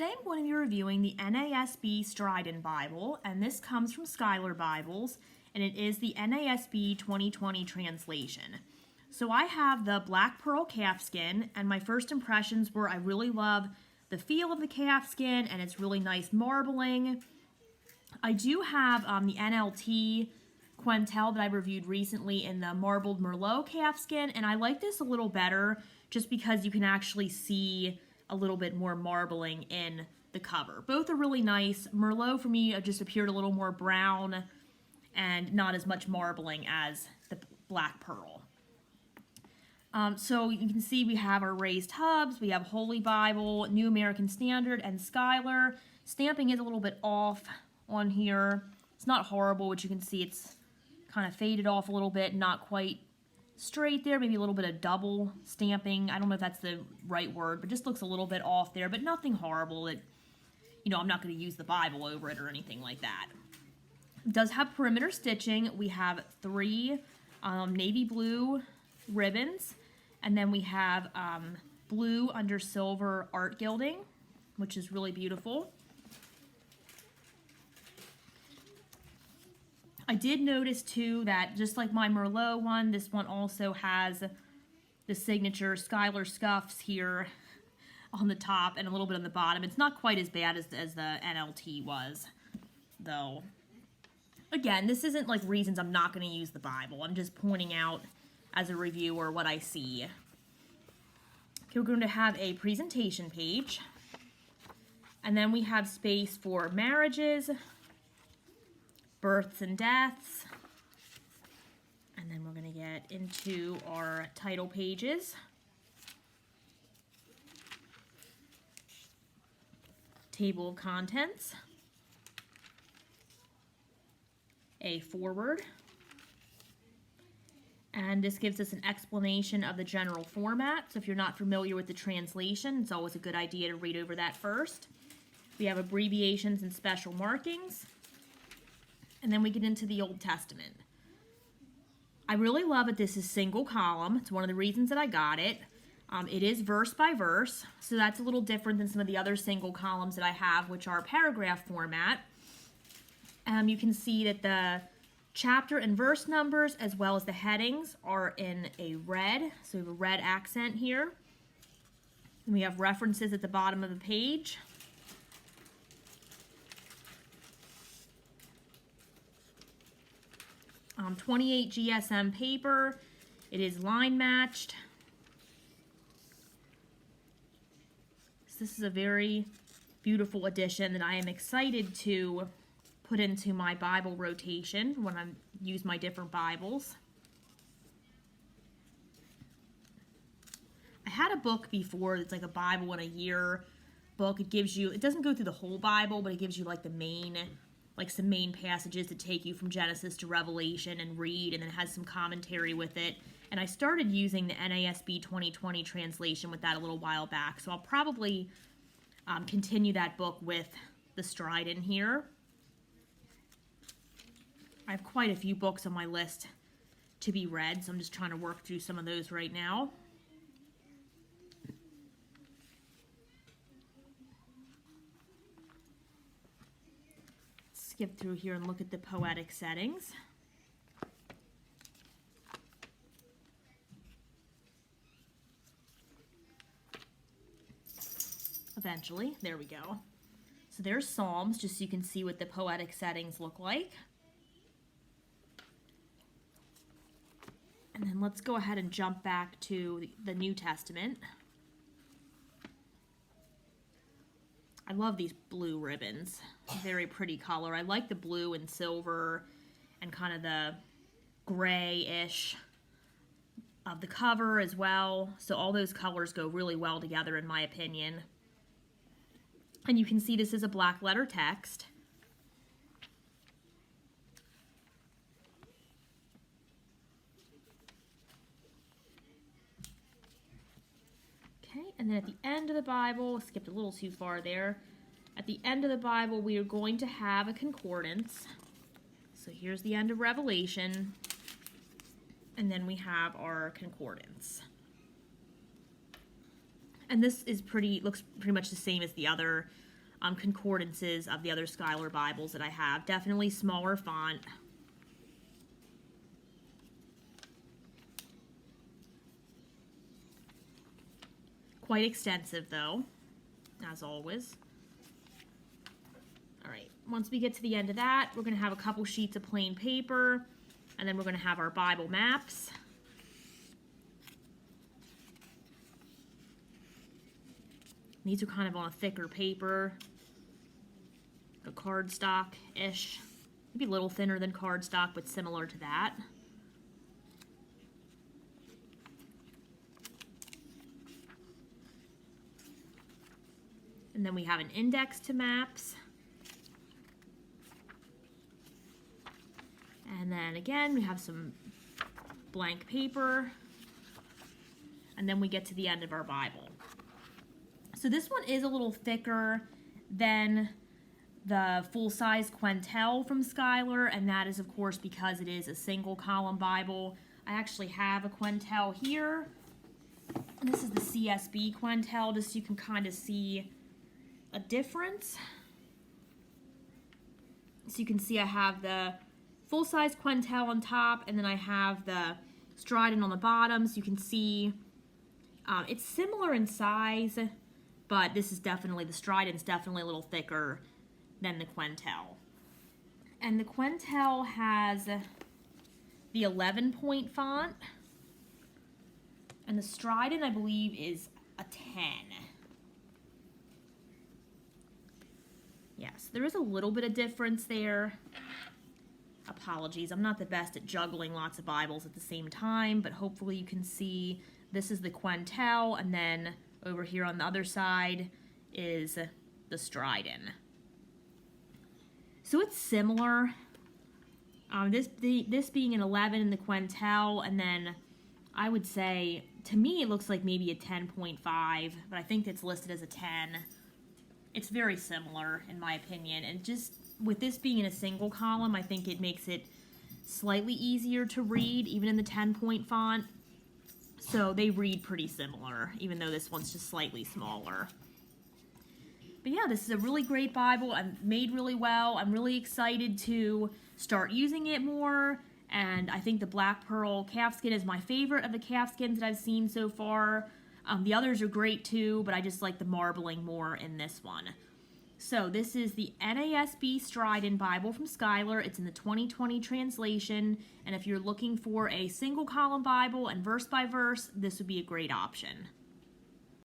Today I'm going to be reviewing the NASB Stridon Bible, and this comes from Schuyler Bibles, and it is the NASB 2020 translation. So I have the black pearl calfskin, and my first impressions were I really love the feel of the calfskin, and it's really nice marbling. I do have the NLT Quentel that I reviewed recently in the marbled Merlot calfskin, and I like this a little better just because you can actually see a little bit more marbling in the cover. Both are really nice. Merlot for me just appeared a little more brown and not as much marbling as the black pearl. So you can see we have our raised hubs, we have Holy Bible, New American Standard, and Schuyler. Stamping is a little bit off on here. It's not horrible, but you can see it's kind of faded off a little bit, not quite straight there, maybe a little bit of double stamping. I don't know if that's the right word, but just looks a little bit off there, but nothing horrible that, I'm not going to use the Bible over it or anything like that. It does have perimeter stitching. We have 3 navy blue ribbons, and then we have blue under silver art gilding, which is really beautiful. I did notice too that just like my Merlot one, this one also has the signature Schuyler scuffs here on the top and a little bit on the bottom. It's not quite as bad as the NLT was, though. Again, this isn't like reasons I'm not going to use the Bible. I'm just pointing out as a reviewer what I see. Okay, we're going to have a presentation page, and then we have space for marriages, births and deaths, and then we're going to get into our title pages. Table of contents, a foreword, and this gives us an explanation of the general format. So if you're not familiar with the translation, it's always a good idea to read over that first. We have abbreviations and special markings. And then we get into the Old Testament. I really love it. This is single column. It's one of the reasons that I got it. It is verse by verse, so that's a little different than some of the other single columns that I have, which are paragraph format. You can see that the chapter and verse numbers, as well as the headings, are in a red. So we have a red accent here. And we have references at the bottom of the page. 28 GSM paper. It is line matched. So this is a very beautiful edition that I am excited to put into my Bible rotation when I use my different Bibles. I had a book before that's like a Bible in a year book. It doesn't go through the whole Bible, but it gives you like some main passages that take you from Genesis to Revelation and read, and then it has some commentary with it. And I started using the NASB 2020 translation with that a little while back, so I'll probably continue that book with the Stridon here. I have quite a few books on my list to be read, so I'm just trying to work through some of those right now. Skip through here and look at the poetic settings. Eventually, there we go. So there's Psalms, just so you can see what the poetic settings look like. And then let's go ahead and jump back to the New Testament. I love these blue ribbons. Very pretty color. I like the blue and silver and kind of the gray-ish of the cover as well. So all those colors go really well together in my opinion. And you can see this is a black letter text. Okay, and then at the end of the Bible, skipped a little too far there. At the end of the Bible, we are going to have a concordance. So here's the end of Revelation. And then we have our concordance. And this is looks pretty much the same as the other concordances of the other Schuyler Bibles that I have. Definitely smaller font. Quite extensive though, as always. All right, once we get to the end of that, we're going to have a couple sheets of plain paper, and then we're going to have our Bible maps. These are kind of on a thicker paper, a cardstock-ish, maybe a little thinner than cardstock, but similar to that. And then we have an index to maps. And then again, we have some blank paper. And then we get to the end of our Bible. So this one is a little thicker than the full-size Quentel from Schuyler, and that is, of course, because it is a single-column Bible. I actually have a Quentel here. And this is the CSB Quentel, just so you can kind of see a difference. So you can see I have the full-size Quentel on top, and then I have the Stridon on the bottom, so you can see it's similar in size, but this is definitely, the Stridon's definitely a little thicker than the Quentel. And the Quentel has the 11-point font, and the Stridon, I believe, is a 10. Yes, there is a little bit of difference there. Apologies, I'm not the best at juggling lots of Bibles at the same time, but hopefully you can see this is the Quentel, and then over here on the other side is the Stridon. So it's similar. This being an 11 in the Quentel, and then I would say, to me, it looks like maybe a 10.5, but I think it's listed as a 10. It's very similar, in my opinion, and just with this being in a single column, I think it makes it slightly easier to read, even in the 10-point font. So they read pretty similar, even though this one's just slightly smaller. But yeah, this is a really great Bible. I'm made really well. I'm really excited to start using it more, and I think the Black Pearl calfskin is my favorite of the calfskins that I've seen so far. The others are great too, but I just like the marbling more in this one. So this is the NASB Stridon Bible from Schuyler. It's in the 2020 translation, and if you're looking for a single column Bible and verse by verse, this would be a great option.